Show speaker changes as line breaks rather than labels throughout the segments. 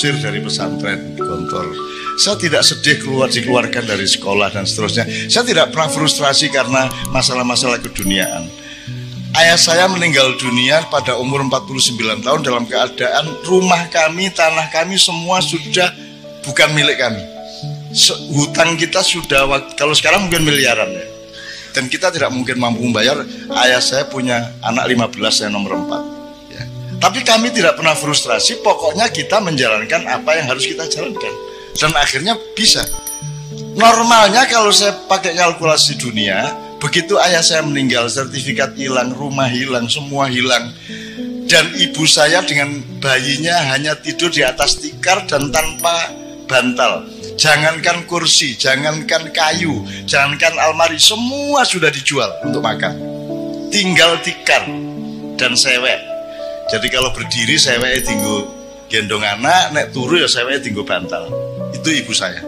diusir dari pesantren Gontor. Saya tidak sedih dikeluarkan dari sekolah dan seterusnya. Saya tidak pernah frustrasi karena masalah-masalah keduniaan. Ayah saya meninggal dunia pada umur 49 tahun dalam keadaan rumah kami, tanah kami semua sudah bukan milik kami. Hutang kita sudah, kalau sekarang mungkin miliaran ya. Dan kita tidak mungkin mampu membayar. Ayah saya punya anak 15, saya nomor 4 ya. Tapi kami tidak pernah frustrasi. Pokoknya kita menjalankan apa yang harus kita jalankan. Dan akhirnya bisa. Normalnya kalau saya pakai kalkulasi dunia, begitu ayah saya meninggal, sertifikat hilang, rumah hilang, semua hilang. Dan ibu saya dengan bayinya hanya tidur di atas tikar dan tanpa bantal. Jangankan kursi, jangankan kayu, jangankan almari, semua sudah dijual untuk makan. Tinggal tikar dan sewek. Jadi kalau berdiri seweknya tinggal gendong anak, nek turu ya seweknya tinggal bantal. Itu ibu saya.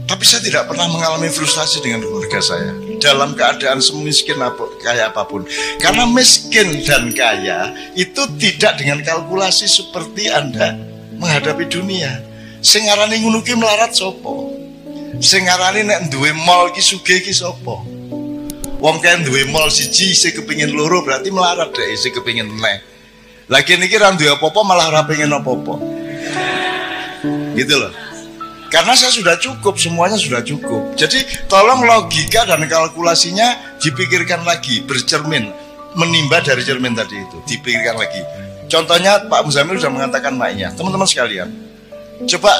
Tapi saya tidak pernah mengalami frustrasi dengan keluarga saya dalam keadaan semiskin kaya apapun. Karena miskin dan kaya itu tidak dengan kalkulasi seperti Anda menghadapi dunia. Sing ngarani ngono ki melarat sapa? Sing ngarani nek duwe mall ki sugih ki sapa? Wong kan duwe mall siji isih kepengin loro berarti melarat deh, isih kepengin meneh. Lagi niki ra duwe apa-apa malah ora pengen apa-apa. Gitu loh. Karena saya sudah cukup, semuanya sudah cukup. Jadi tolong logika dan kalkulasinya dipikirkan lagi, bercermin, menimba dari cermin tadi itu, dipikirkan lagi. Contohnya Pak Muzamil sudah mengatakan maknya, teman-teman sekalian. Coba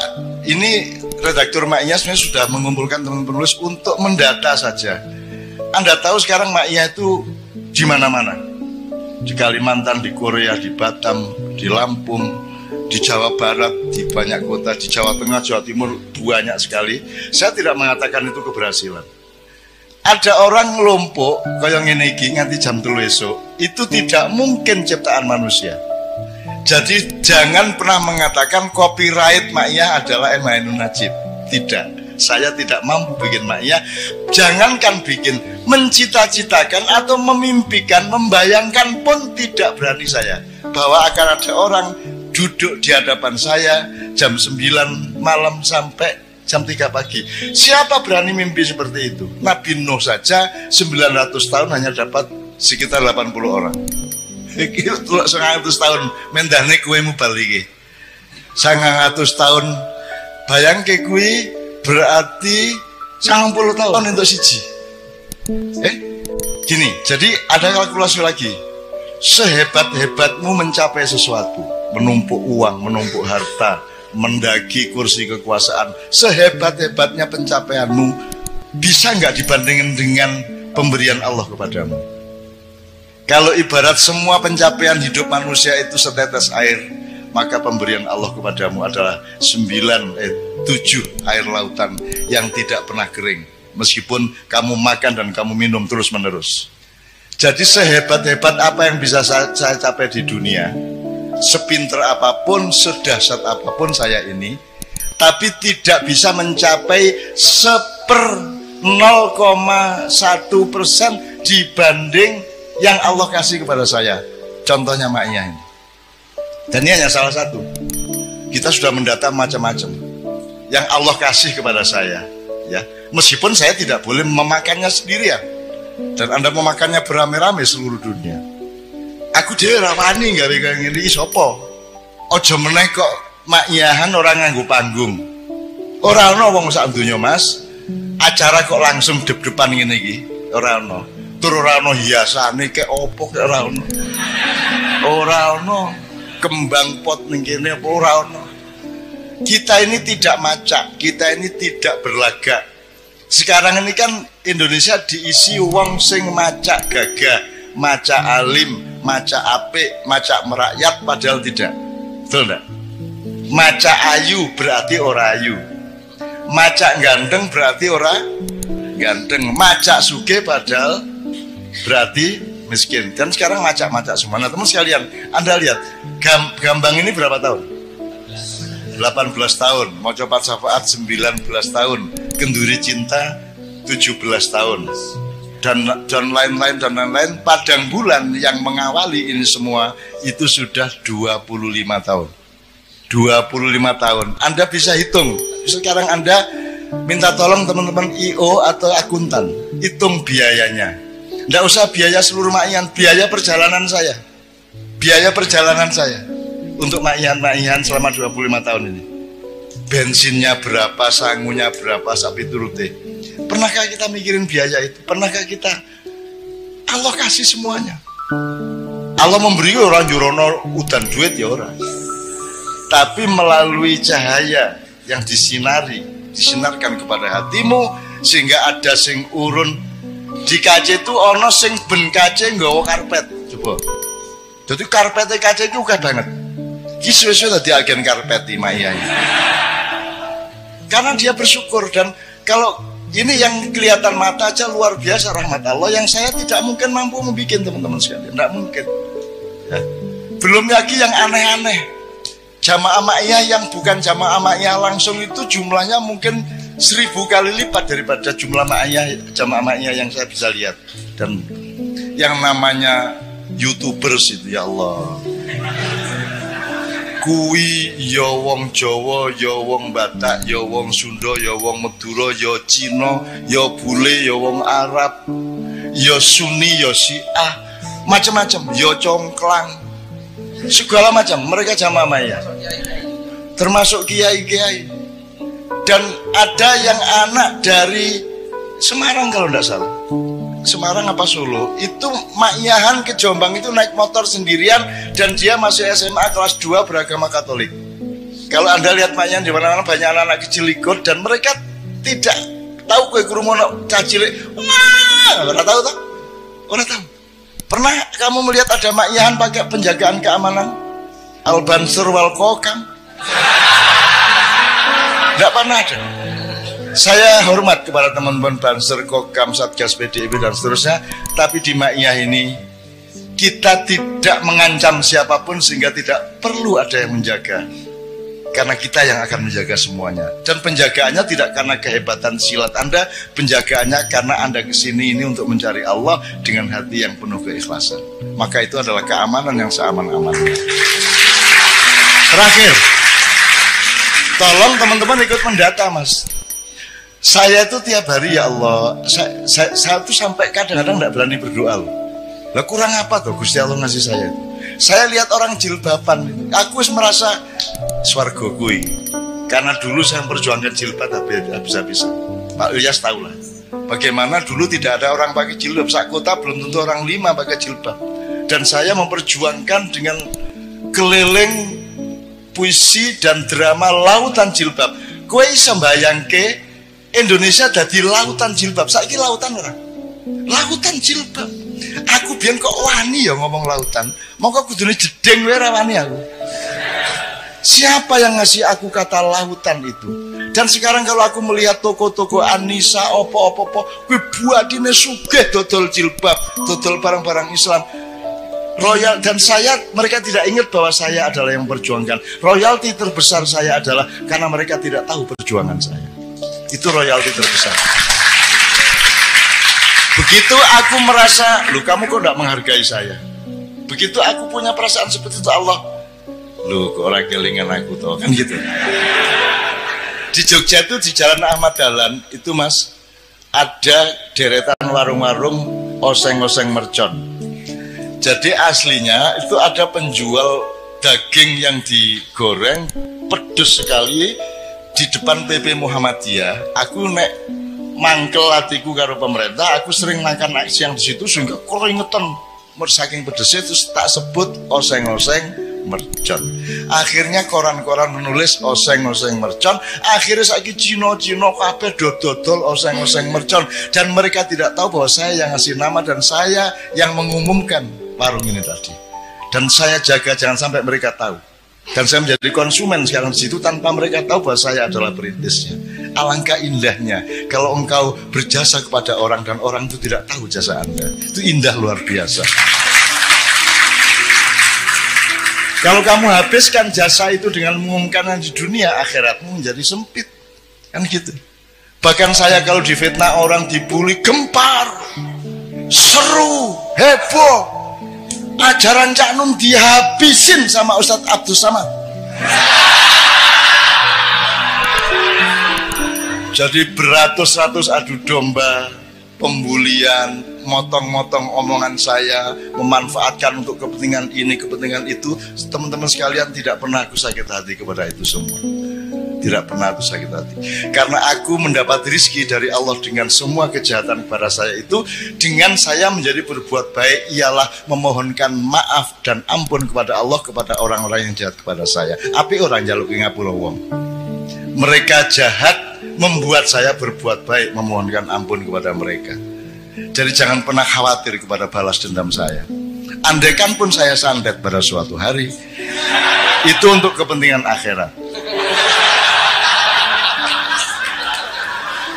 ini redaktur maknya sebenarnya sudah mengumpulkan teman-teman penulis untuk mendata saja. Anda tahu sekarang maknya itu di mana-mana. Di Kalimantan, di Korea, di Batam, di Lampung, di Jawa Barat, di banyak kota, di Jawa Tengah, Jawa Timur, banyak sekali. Saya tidak mengatakan itu keberhasilan. Ada orang ngelompok kayak ngene iki nganti jam 3 esuk, itu tidak mungkin ciptaan manusia. Jadi jangan pernah mengatakan copyright Ma'iyah adalah Emainun Najib. Tidak, saya tidak mampu bikin Ma'iyah. Jangankan bikin, mencita-citakan atau memimpikan, membayangkan pun tidak berani saya. Bahwa akan ada orang duduk di hadapan saya jam 9 malam sampai jam 3 pagi. Siapa berani mimpi seperti itu? Nabi Nuh saja 900 tahun hanya dapat sekitar 80 orang. Iki 100 tahun mendahne kowe mubal iki. 100 tahun bayangke kuwi berarti 90 tahun untuk siji. Gini, jadi ada kalkulasi lagi. Sehebat-hebatmu mencapai sesuatu, menumpuk uang, menumpuk harta, mendaki kursi kekuasaan, sehebat-hebatnya pencapaianmu bisa nggak dibandingkan dengan pemberian Allah kepadamu? Kalau ibarat semua pencapaian hidup manusia itu setetes air, maka pemberian Allah kepadamu adalah 7 air lautan yang tidak pernah kering, meskipun kamu makan dan kamu minum terus menerus. Jadi sehebat-hebat apa yang bisa saya capai di dunia, sepinter apapun, sedahsyat apapun saya ini, tapi tidak bisa mencapai 0,1% dibanding yang Allah kasih kepada saya. Contohnya Ma'iyah ini. Dan ini hanya salah satu. Kita sudah mendata macam-macam yang Allah kasih kepada saya, ya. Meskipun saya tidak boleh memakannya sendirian, dan Anda memakannya beramai-ramai seluruh dunia. Aku dhewe ra wani gawe kaya ngene iki sapa? Aja meneh kok Ma'iyahan orang nganggo panggung. Ora ana wong sak donya, Mas. Acara kok langsung dep-depan ngene iki. Ora ana. Tur ora ana hiasane kek opo kek ora ana. Ora ana kembang pot ning kene apa ora ana. Kita ini tidak macak, kita ini tidak berlagak. Sekarang ini kan Indonesia diisi wong sing macak gagah, macak alim, macak apik, macak merakyat, padahal tidak. Betul enggak? Macak ayu berarti ora ayu. Macak ganteng berarti ora ganteng. Macak sugih padahal berarti miskin. Dan sekarang macak-macak semua. Nah teman sekalian, Anda lihat Gambang ini berapa tahun? 18 tahun. Mau coba syafaat 19 tahun. Kenduri cinta 17 tahun. Dan lain-lain. Padang bulan yang mengawali ini semua itu sudah 25 tahun. 25 tahun. Anda bisa hitung. Sekarang Anda minta tolong teman-teman IO atau akuntan, hitung biayanya. Tidak usah biaya seluruh ma'ian, biaya perjalanan saya. Biaya perjalanan saya untuk ma'ian selama 25 tahun ini. Bensinnya berapa, sangunya berapa, sapi turute. Pernahkah kita mikirin biaya itu? Pernahkah kita Allah kasih semuanya? Allah memberi orang jurono udan duit ya orang. Tapi melalui cahaya yang disinarkan kepada hatimu, sehingga ada sing urun di kaca itu ono sing ben kaca nggawa karpet. Coba. Jadi karpetnya kaca itu uga banget. Ki suwe-suwe dadi agen karpet di Maya. Karena dia bersyukur. Dan kalau ini yang kelihatan mata aja luar biasa rahmat Allah yang saya tidak mungkin mampu membuat, teman-teman sekalian. Tidak mungkin ya. Belum lagi yang aneh-aneh. Jamaah ma'iyah yang bukan jamaah ma'iyah langsung itu jumlahnya mungkin 1000 kali lipat daripada jumlah jamaah ma'iyah yang saya bisa lihat. Dan yang namanya YouTubers itu, ya Allah, kuwi ya wong Jawa, ya wong Batak, ya wong Sunda, ya wong Madura, ya Cina, ya bule, ya wong Arab, ya Sunni, ya Syiah, macam-macam, ya congklang, segala macam. Mereka jamaah ma'iyah, termasuk kiai-kiai. Dan ada yang anak dari Semarang kalau tidak salah, Semarang apa Solo, itu ma'iyahan ke Jombang itu naik motor sendirian, dan dia masih SMA kelas 2 beragama Katolik. Kalau Anda lihat ma'iyahan di mana-mana banyak anak-anak kecil ikut, dan mereka tidak tahu kue kurumono cacilik. Wah, ora tahu tak? Ora tahu. Pernah kamu melihat ada ma'iyahan pakai penjagaan keamanan? Al-Bansur wal Kokam? Tidak pernah ada. Saya hormat kepada teman-teman Bansur, Kokam, Satgas PDIP dan seterusnya. Tapi di ma'iyah ini kita tidak mengancam siapapun, sehingga tidak perlu ada yang menjaga. Karena kita yang akan menjaga semuanya. Dan penjagaannya tidak karena kehebatan silat Anda, penjagaannya karena Anda kesini ini untuk mencari Allah dengan hati yang penuh keikhlasan. Maka itu adalah keamanan yang seaman-amannya. Terakhir, tolong teman-teman ikut mendata, Mas. Saya itu tiap hari, ya Allah, saya tuh sampai kadang-kadang tidak berani berdoa loh. Lah kurang apa tuh Gusti Allah ngasih saya itu? Saya lihat orang jilbaban itu, aku merasa swarga kui. Karena dulu saya memperjuangkan jilbab habis-habisan. Pak Ilyas tahu lah bagaimana dulu tidak ada orang pakai jilbab. Sak kota belum tentu orang 5 pakai jilbab. Dan saya memperjuangkan dengan keliling puisi dan drama lautan jilbab. Kowe iso mbayangke Indonesia jadi lautan jilbab. Saiki lautan orang, lautan jilbab. Aku biar kok wani ya ngomong lautan. Mongko kudune jedeng wae ra wani aku. Siapa yang ngasih aku kata lautan itu? Dan sekarang kalau aku melihat toko-toko Anissa, opo-opo, kuwi buatine sugih dodol jilbab, dodol barang-barang Islam. Royal, dan mereka tidak ingat bahwa saya adalah yang memperjuangkan. Royalti terbesar saya adalah karena mereka tidak tahu perjuangan saya. Itu royalti terbesar. Begitu aku merasa, loh kamu kok tidak menghargai saya. Begitu aku punya perasaan seperti itu, Allah, loh kok orang kelingan aku toh, kan gitu. Di Jogja itu di Jalan Ahmad Dahlan itu, Mas, ada deretan warung-warung oseng-oseng mercon. Jadi aslinya itu ada penjual daging yang digoreng pedes sekali di depan PP Muhammadiyah. Aku nek mangkel hatiku karo pemerintah, aku sering makan nasi yang di situ sehingga keringetan saking pedesnya, terus tak sebut oseng-oseng mercon. Akhirnya koran-koran menulis oseng-oseng mercon. Akhirnya saiki Cino-Cino kabeh dodol oseng-oseng mercon, dan mereka tidak tahu bahwa saya yang ngasih nama dan saya yang mengumumkan warung ini tadi. Dan saya jaga jangan sampai mereka tahu. Dan saya menjadi konsumen sekarang di situ tanpa mereka tahu bahwa saya adalah perintisnya. Alangkah indahnya kalau engkau berjasa kepada orang dan orang itu tidak tahu jasa Anda. Itu indah luar biasa. Kalau kamu habiskan jasa itu dengan mengumumkan di dunia, akhiratmu menjadi sempit. Kan gitu. Bahkan saya kalau difitnah orang, dibully, gempar, seru, heboh. Ajaran Cak Nun dihabisin sama Ustadz Abdul Samad. Jadi beratus-ratus adu domba, pembulian, motong-motong omongan saya, memanfaatkan untuk kepentingan ini, kepentingan itu. Teman-teman sekalian, tidak pernah aku sakit hati kepada itu semua. Tidak pernah aku sakit hati. Karena aku mendapat rizki dari Allah dengan semua kejahatan kepada saya itu. Dengan saya menjadi berbuat baik ialah memohonkan maaf dan ampun kepada Allah, kepada orang-orang yang jahat kepada saya. Api orang jaluk ngapura wong. Mereka jahat membuat saya berbuat baik, memohonkan ampun kepada mereka. Jadi jangan pernah khawatir kepada balas dendam saya. Andaikan pun saya santet pada suatu hari, itu untuk kepentingan akhirat.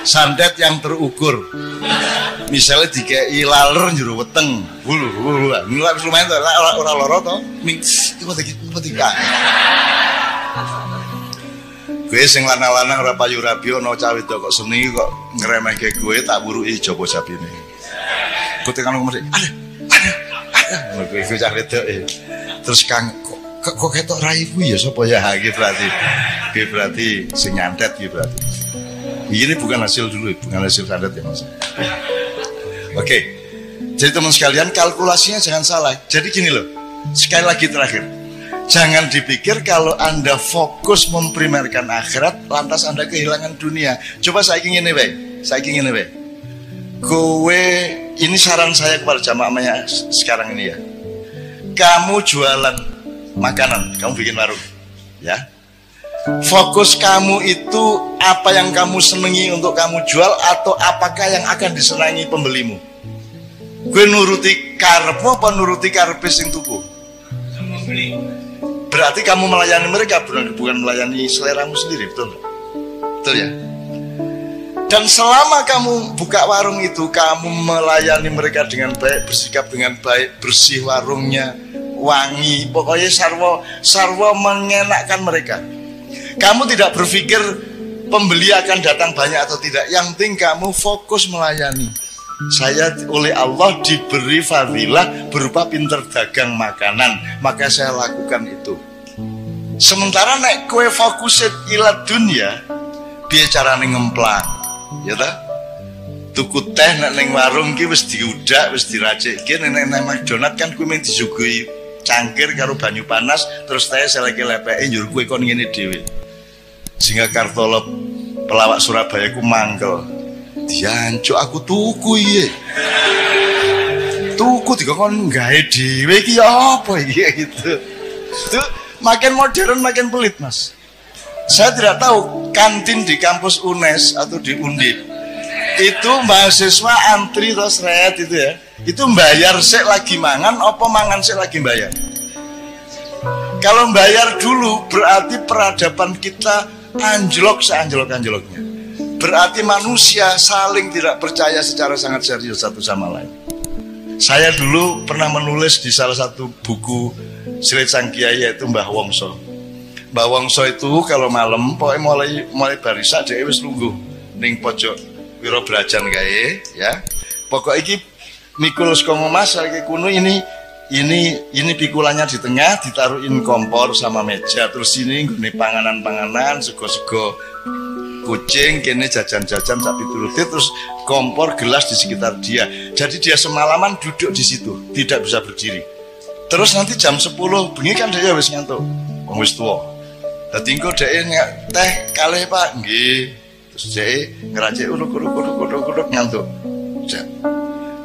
Santet yang terukur. Misalnya dikei laler njero weteng, bulu, nilai lumayan tuh, orang loro toh, tiga. Gue sing lanang-lanang ora payu rabi ana cah wedok kok seni kok ngremehke gue, tak buruki jaba jabine. Ku tekan ngomong, ada. Ngono gue cah wedok terus Kang kok ketok raiku ya sapa ya iki berarti sing nyantet iki berarti. Ini bukan hasil dulu, bukan hasil santet ya Mas. Oke. Jadi teman sekalian, kalkulasinya jangan salah. Jadi gini loh. Sekali lagi terakhir. Jangan dipikir kalau Anda fokus memprimerkan akhirat, lantas Anda kehilangan dunia. Coba saya ingin ini, Kowe, ini saran saya kepada jamaahnya sekarang ini ya. Kamu jualan makanan, kamu bikin warung, ya. Fokus kamu itu apa yang kamu senangi untuk kamu jual atau apakah yang akan disenangi pembelimu? Gue nuruti karepmu apa nuruti karepe sing tuku? Berarti kamu melayani mereka, bukan melayani seleramu sendiri, betul? Betul ya? Dan selama kamu buka warung itu, kamu melayani mereka dengan baik, bersikap dengan baik, bersih warungnya, wangi, pokoknya sarwa mengenakkan mereka. Kamu tidak berpikir pembeli akan datang banyak atau tidak. Yang penting kamu fokus melayani. Saya oleh Allah diberi fadilah berupa pinter dagang makanan, maka saya lakukan itu. Sementara nek kowe fokus ila dunya, piye carane ngemplang, ya ta? Tuku teh nek ning warung ki wis diudak, wis diracikke, nek nang McDonald kan kowe mung disuguhi cangkir karo banyu panas, terus teh seleke lepeke njur kowe kon ngene dhewe. Sehingga Kartolo pelawak Surabaya ku mangkel. Diancuk aku tuku iye. Tuku dikon gawe dhewe iki apa iki gitu. Itu makin modern makin pelit, Mas. Saya tidak tahu kantin di kampus UNES atau di Undip. Itu mahasiswa antri terus red itu ya. Itu bayar sik lagi mangan apa mangan sik lagi bayar. Kalau bayar dulu berarti peradaban kita anjlok seanjlok-anjloknya. Berarti manusia saling tidak percaya secara sangat serius satu sama lain. Saya dulu pernah menulis di salah satu buku Silit Sang Kiai yaitu Mbah Wongso. Mbah Wongso itu kalau malam pokoknya mulai barisa dia wis lungguh ning pojok Wiro Brajan kae ya. Pokok iki mikul saka Mas iki kuno ini pikulannya di tengah, ditaruhin kompor sama meja, terus ini gini panganan-panganan, sego-sego kucing, kene jajan-jajan sapi turutit, terus kompor gelas di sekitar dia. Jadi dia semalaman duduk di situ, tidak bisa berdiri. Terus nanti jam 10 bengi kan dia wis ngantuk, wis tuwa. Dadi engko dhek teh kalih Pak, nggih. Terus dhek ngracik uluk-uluk ngantuk.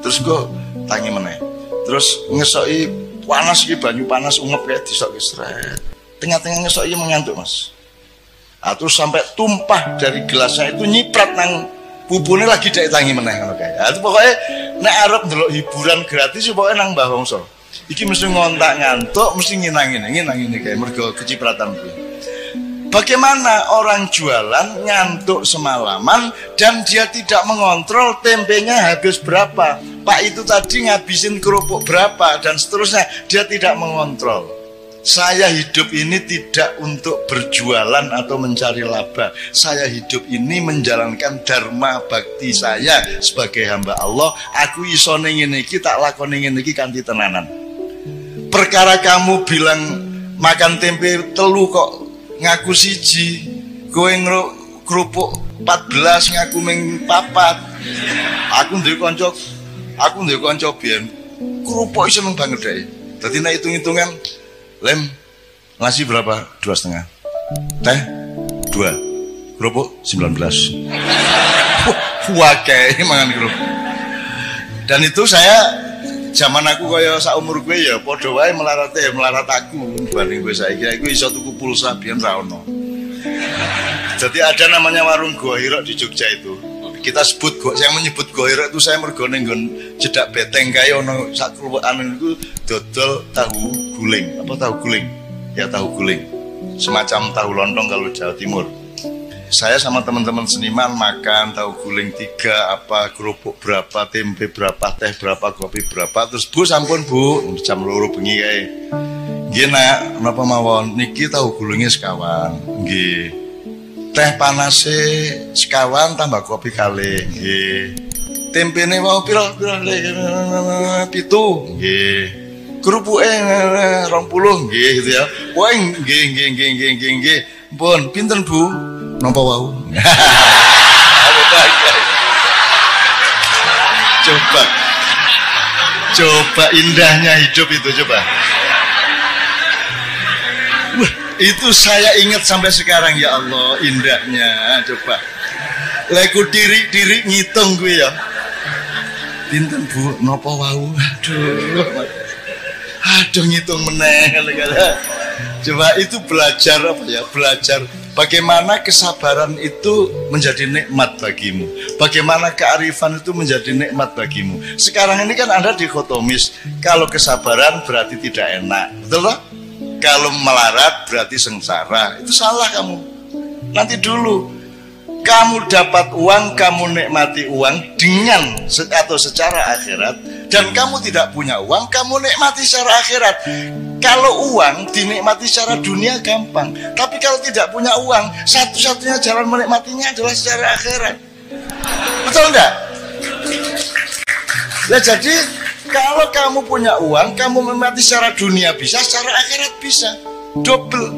Terus engko tangi meneh. Terus ngesoki panas iki banyu panas ungep kayak disoki sret. Tengah-tengah ngesoki mengantuk, Mas. Terus sampai tumpah dari gelasnya itu nyiprat nang bubune lagi dhek tangi meneh ngono kae. Itu pokoknya nek arep ndelok hiburan gratis pokoke nang Mbah Wongso. Iki mesti ngontak ngantuk, mesti nginang ini kayak mergo kecipratan kuwi. Bagaimana orang jualan ngantuk semalaman dan dia tidak mengontrol tempenya habis berapa, Pak itu tadi ngabisin kerupuk berapa dan seterusnya, dia tidak mengontrol. Saya hidup ini tidak untuk berjualan atau mencari laba. Saya hidup ini menjalankan dharma bakti saya sebagai hamba Allah. Aku iso ning ngene iki tak lakoni ngene iki kanthi tenanan. Perkara kamu bilang makan tempe telu kok ngaku siji, kowe kerupuk 14 ngaku ming 4. Aku duwe kanca biyen kerupuk seneng banget deh. Dadi nek hitung-hitungan lem ngasih berapa? 2,5. Teh 2. Kerupuk 19. Wakai mangan kerupuk. Dan itu saya zaman aku kaya sak umur gue ya padha wae melarat aku banding gue saiki iku iso tuku pulsa biyen ra ono. Jadi ada namanya warung Gohirok di Jogja itu. Kita sebut saya menyebut Gohirok itu saya mergo ning nggon cedak beteng kae ono sak kluwekan niku dodol tahu guling. Apa tahu guling? Ya tahu guling. Semacam tahu lontong kalau Jawa Timur. Saya sama teman-teman seniman makan tahu guling 3, apa kerupuk berapa, tempe berapa, teh berapa, kopi berapa. Terus Bu sampun Bu, jam 2 bengi kae. Nggih nak, napa mawon niki tahu gulingnya sekawan. Nggih. Teh panase sekawan tambah kopi kalih. Nggih. Tempene mau pira 7. Nggih. Kerupuke 20 nggih gitu ya. Wah nggih. Pun pinten Bu? Napa wau? Coba indahnya hidup itu coba. Wah, itu saya ingat sampai sekarang ya Allah indahnya coba. Leku diri ngitung gue ya. Pinten Bu? Napa wau? Aduh ngitung meneh. Coba itu belajar apa ya? Belajar bagaimana kesabaran itu menjadi nikmat bagimu. Bagaimana kearifan itu menjadi nikmat bagimu. Sekarang ini kan Anda dikotomis. Kalau kesabaran berarti tidak enak. Betul loh? Kalau melarat berarti sengsara. Itu salah kamu. Nanti dulu kamu dapat uang, kamu nikmati uang dengan atau secara akhirat. Dan kamu tidak punya uang, kamu nikmati secara akhirat. Kalau uang dinikmati secara dunia gampang, tapi kalau tidak punya uang, satu-satunya jalan menikmatinya adalah secara akhirat. Betul enggak? Nah jadi kalau kamu punya uang, kamu menikmati secara dunia bisa, secara akhirat bisa. Double.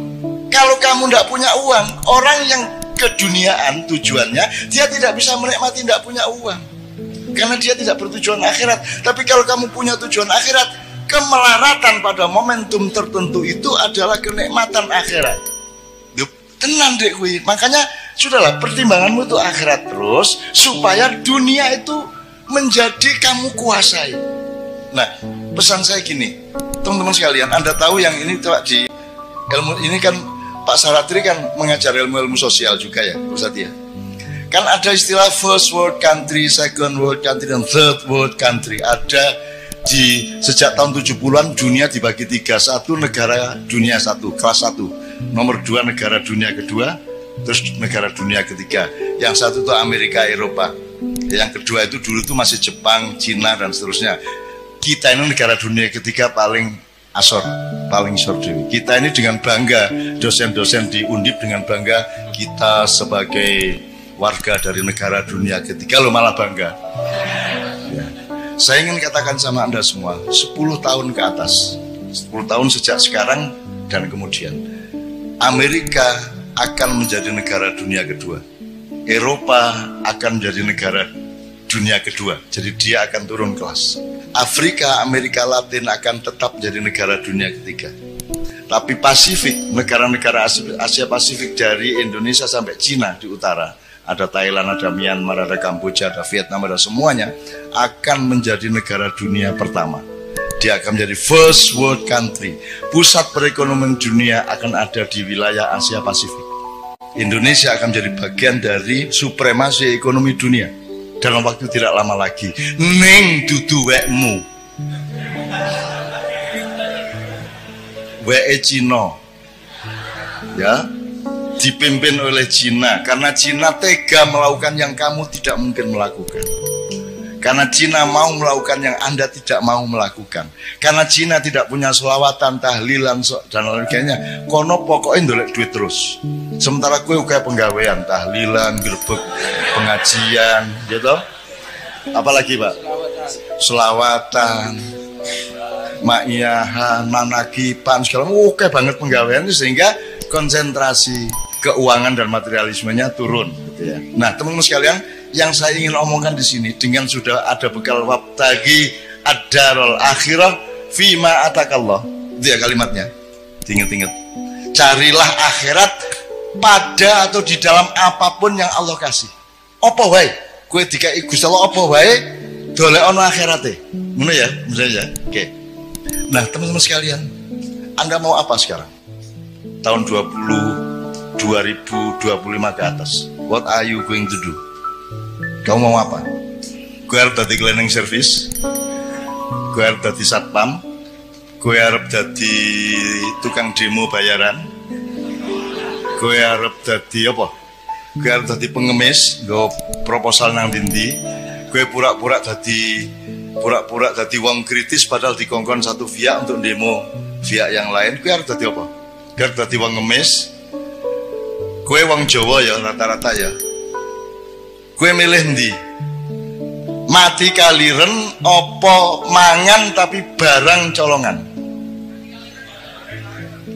Kalau kamu tidak punya uang, orang yang keduniaan tujuannya, dia tidak bisa menikmati tidak punya uang. Karena dia tidak bertujuan akhirat. Tapi kalau kamu punya tujuan akhirat, kemelaratan pada momentum tertentu itu adalah kenikmatan akhirat. Tenang dek kui. Makanya sudahlah pertimbanganmu itu akhirat terus supaya dunia itu menjadi kamu kuasai. Nah pesan saya gini, teman-teman sekalian, Anda tahu yang ini di ilmu ini kan Pak Saratri kan mengajar ilmu-ilmu sosial juga ya Ustaz ya. Kan ada istilah first world country, second world country, dan third world country. Ada di sejak tahun 70-an dunia dibagi 3. 1 negara dunia 1, kelas 1. Nomor 2 negara dunia kedua, terus negara dunia ketiga. Yang 1 itu Amerika, Eropa. Yang kedua itu dulu itu masih Jepang, Cina dan seterusnya. Kita ini negara dunia ketiga paling asor dewi. Kita ini dengan bangga, dosen-dosen di Undip dengan bangga kita sebagai warga dari negara dunia ketiga lo malah bangga ya. Saya ingin katakan sama Anda semua 10 tahun ke atas, 10 tahun sejak sekarang dan kemudian, Amerika akan menjadi negara dunia kedua, Eropa akan menjadi negara dunia kedua, jadi dia akan turun kelas. Afrika, Amerika Latin akan tetap menjadi negara dunia ketiga. Tapi Pasifik, negara-negara Asia Pasifik dari Indonesia sampai Cina di utara, ada Thailand, ada Myanmar, ada Kamboja, ada Vietnam, ada semuanya, akan menjadi negara dunia pertama. Dia akan menjadi first world country. Pusat perekonomian dunia akan ada di wilayah Asia Pasifik. Indonesia akan menjadi bagian dari supremasi ekonomi dunia dalam waktu tidak lama lagi. Neng dudu wekmu, weke Cina, ya, dipimpin oleh Cina. Karena Cina tega melakukan yang kamu tidak mungkin melakukan. Karena Cina mau melakukan yang Anda tidak mau melakukan. Karena Cina tidak punya selawatan, tahlilan, dan lain sebagainya. Kono pokoknya ndolek duit terus. Sementara kue kayak penggawean, tahlilan, gerbek, pengajian, gitu. Apalagi Pak? Selawatan. Ma'iyahan, manakipan, segala oke banget penggawean, sehingga konsentrasi keuangan dan materialismenya turun gitu ya. Nah, teman-teman sekalian, yang saya ingin omongkan di sini dengan sudah ada bekal wabtagi ad-darul akhirah fima atakallah. Itu ya kalimatnya. Ingat-ingat. Carilah akhirat pada atau di dalam apapun yang Allah kasih. Apa wae? Kowe dikai Gusti Allah apa wae? Dolek ono akhirate. Ngono ya, misalnya ya. Oke. Nah, teman-teman sekalian, Anda mau apa sekarang? Tahun 2025 ke atas. What are you going to do? Kamu mau apa? Gue harap jadi cleaning service, gue harap jadi satpam, gue harap jadi tukang demo bayaran, gue harap jadi apa? Gue harap jadi pengemis, gue proposal nang dindi, gue pura-pura jadi wong kritis padahal dikongkon satu pihak untuk demo pihak yang lain. Gue harap jadi apa? Gue harap jadi wong ngemis. Gue wong Jawa ya rata-rata ya. Gue milih ndi? Mati kaliren opo mangan tapi barang colongan.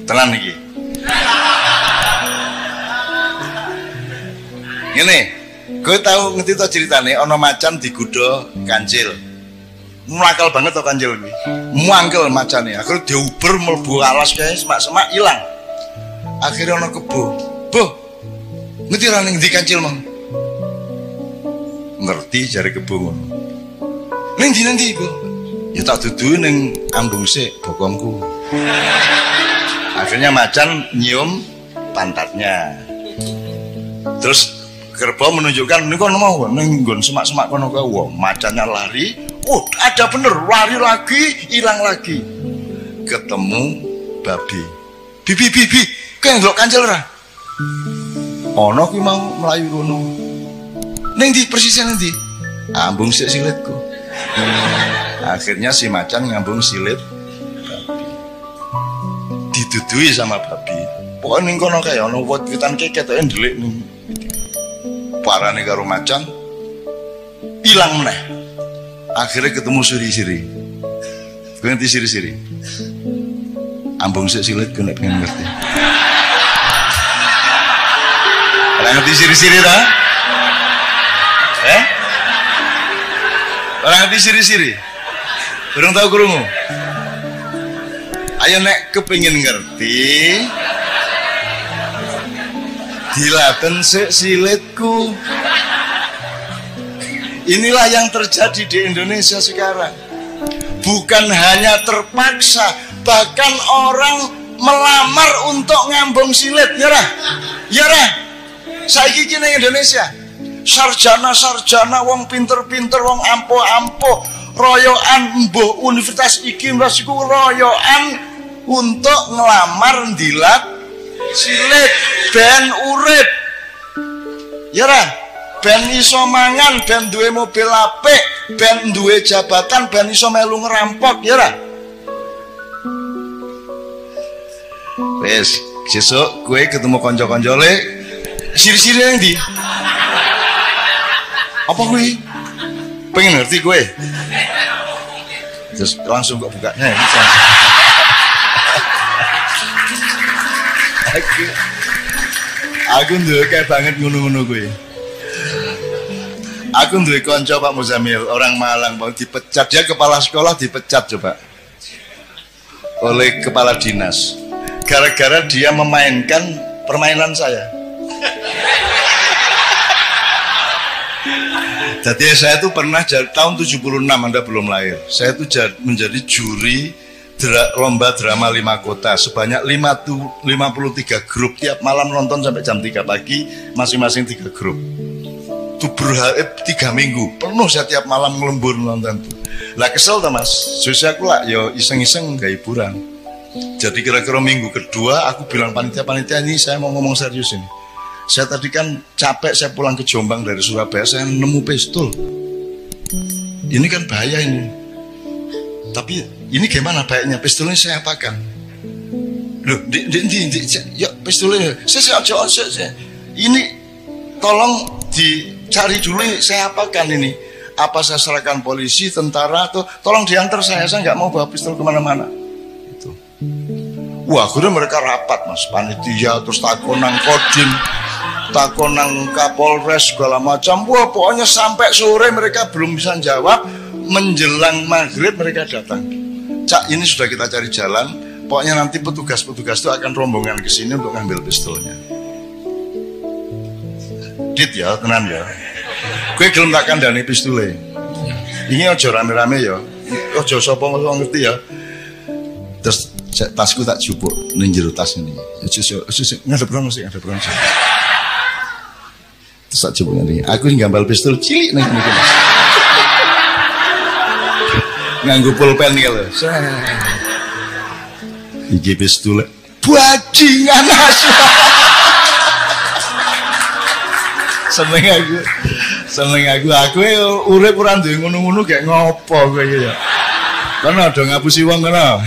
Tenan iki. Ngene, gue tahu ngerti to ceritane ana macan digodha kancil. Muangkel banget to kancil kuwi. Muangkel macane. Akhire diuber mlebu alas kae semak-semak ilang. Akhirnya ana kebo. Boh. Ngerti ra ning ndi kancil mang? Ngerti jare kebo ngono. Ning ndi Bu? Ya tak dudu ning ambung sik bokongku. Akhirnya macan nyium pantatnya. Terus kerbau menunjukkan niku mau ning nggon semak-semak kono kae. Wah, macannya lari. Oh, ada bener, lari lagi, hilang lagi. Ketemu babi. Bibi, kowe ndelok kancil ora? Ana kuwi mau mlayu kono. Ning ndi persisnya nanti? Ambung sik silitku. Akhirnya si macan ngambung silit babi. Didudui sama babi. Pokoknya ning kono kae ana wit-witan keketoke ndelik ning. Parane karo macan ilang meneh. Akhirnya ketemu siri-siri. Kowe ngerti siri-siri? Ambung sik silitku nek pengen ngerti. Ora ngerti siri-siri ta? Orang ngerti siri-siri? Belum tahu krungu? Ayo nek kepengin ngerti, dilaten sik silitku. Inilah yang terjadi di Indonesia sekarang. Bukan hanya terpaksa, bahkan orang melamar untuk ngambung silit. Ya Rah? Ya Rah? Saiki iki ning Indonesia sarjana wong pinter-pinter wong ampuh-ampuh royoan mbuh universitas iki universitas iku royoan untuk ngelamar ndilat silit ben urip ya ra ben iso mangan ben duwe mobil apik ben duwe jabatan ben iso melu ngerampok ya ra wis sesuk kowe ketemu kanca-kancane siri-siri nang ndi apa kuwi? Pengen ngerti gue? Terus langsung kok buka. Aku nduwe kayak banget ngono-ngono gue. Aku nduwe kanca Pak Muzamil, orang Malang, mau dipecat dia kepala sekolah dipecat coba oleh kepala dinas. Gara-gara dia memainkan permainan saya. Jadi saya tuh pernah tahun 76 Anda belum lahir. Saya tuh menjadi juri lomba drama 5 kota sebanyak 53 grup tiap malam nonton sampai jam 3 pagi masing-masing 3 grup. Itu 3 minggu penuh saya tiap malam ngelembur nonton tuh. Lah kesel tuh Mas. Susah aku lah yo iseng-iseng gak hiburan. Jadi kira-kira minggu kedua aku bilang panitia ini saya mau ngomong serius ini. Saya tadi kan capek, saya pulang ke Jombang dari Surabaya, saya nemu pistol. Ini kan bahaya ini. Tapi ini gimana baiknya? Pistolnya saya apakan? Loh, ya pistolnya. Saya. Ini tolong dicari dulu saya apakan ini. Apa saya serahkan polisi, tentara, atau tolong diantar saya nggak mau bawa pistol kemana-mana. Itu. Wah, akhirnya mereka rapat mas, panitia, terus takonang kodim, takonang kapolres segala macam. Wah, pokoknya sampai sore mereka belum bisa jawab. Menjelang maghrib mereka datang. Cak, ini sudah kita cari jalan. Pokoknya nanti petugas-petugas itu akan rombongan ke sini untuk ngambil pistolnya. Dit ya, tenan ya. Gue gelem tak kandhani pistole. Ini ojo rame-rame ya. Ojo sapa wong ngerti ya. Terus tasku tak jupuk ning jero tas ini. Ngadep rono sih, ngadep rono. Terus tak jupuk ngene. Aku ngambal pistol cilik ning ngene. Nganggo pulpen iki lho. Iki pistol bajingan asu. Seneng aku urip ora duwe ngono-ngono gak ngopo kowe iki ya. Kono do ngapusi wong kono.